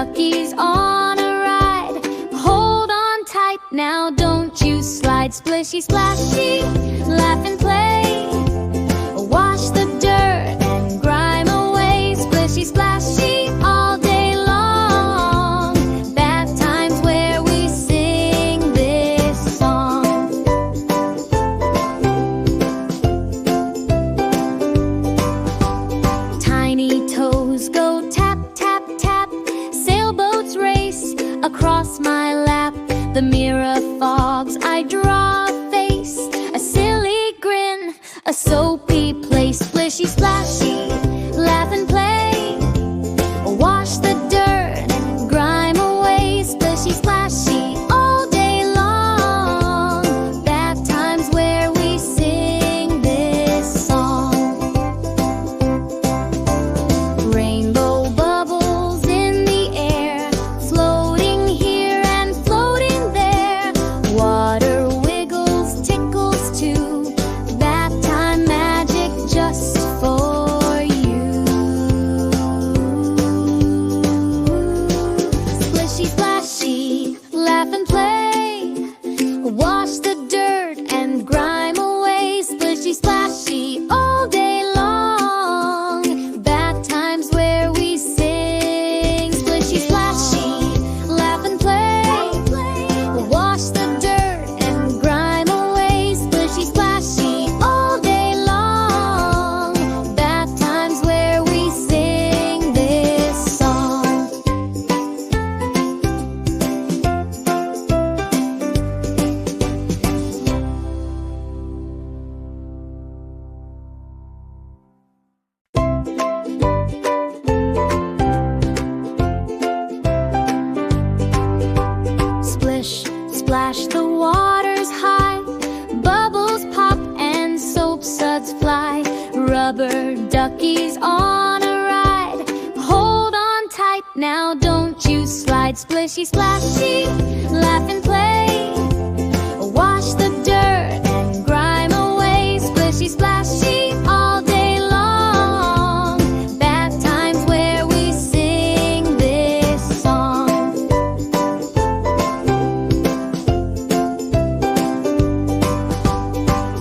duckies on a ride. Hold on tight, now don't you slide. Splishy splashy, laugh and play. Wash the dirt and grime away. Splishy splashy, all day long. Bath times where we sing this song. Tiny toes go tap, tap, tap. Sailboats race across my lap. The mirror fogs, I draw a face. A silly grin, a soapy place. Splishy splashy, laugh and play. Wash the dirt, grime away. Splishy splashy, all day long. Bath times where we sing this song. Rainbow bubbles in the air, floating here and floating there. Water wiggles, tickles too. Bath time magic just for you. Splishy splashy, laugh and play. Wash the dirt and grime away. Splishy splashy, all day long. Bath times where we sing. Splishy splashy, laugh and play. Wash the dirt and grime away. Splishy splashy, all day long. Bath times where we sing this song. Splish, splash, the water's high. Bubbles pop and soap suds fly. Rubber duckies on a ride. Hold on tight, now don't you slide. Splishy splashy, laugh and play. Wash the dirt and grime away. Splishy splashy, all day long. Bath times where we sing this song.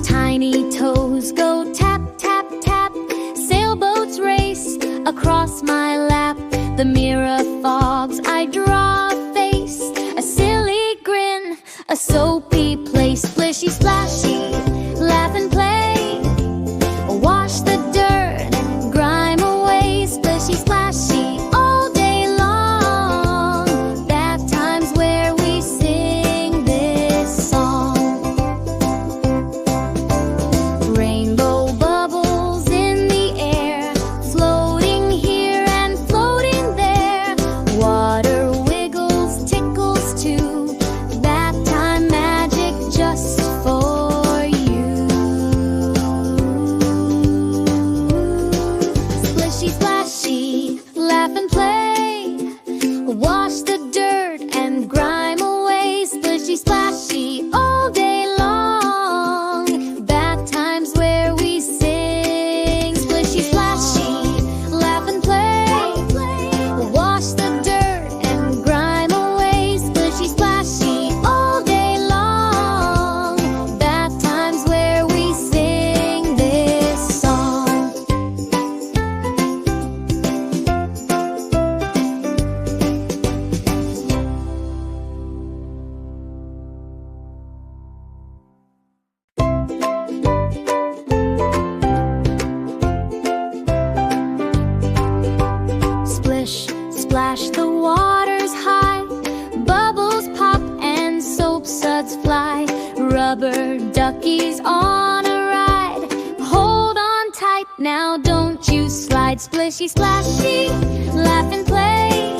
Tiny toes go tap, tap, tap. Sailboats race across my lap. The mirror fogs, I draw a face. A silly grin, a soapy place. Splishy splashy, laugh and play. Wash the dirt and grime away. Splishy splashy, all day long. Bath times where we sing this song. Rainbow bubbles in the air, floating here and floating there. Water wiggles, tickles too. Bath time magic just for you. Splishy splashy, laugh and play. Wash the dirt and grime away. Splishy splashy, all day long. Bath times where we sing. Splishy splashy, laugh and play. Wash the dirt and grime away. Splishy splashy, all day long. Bath times where we sing this song. Splish, splash, the water's high. Bubbles pop and soap suds fly. Rubber duckies on a ride. Hold on tight, now don't you slide. Splishy splashy, laugh and play.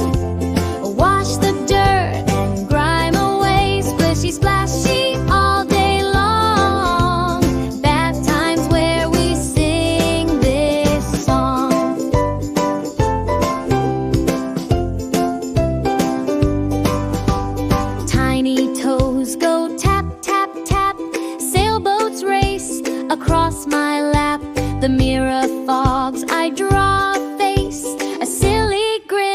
Wash the dirt and grime away. Splishy splashy, all day long. Bath times where we sing this song. Tiny toes go tap, tap, tap. Sailboats race across my lap. The mirror fogs, I draw a face. A silly grin,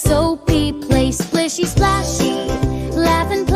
soapy place. Splishy Splashy, laugh and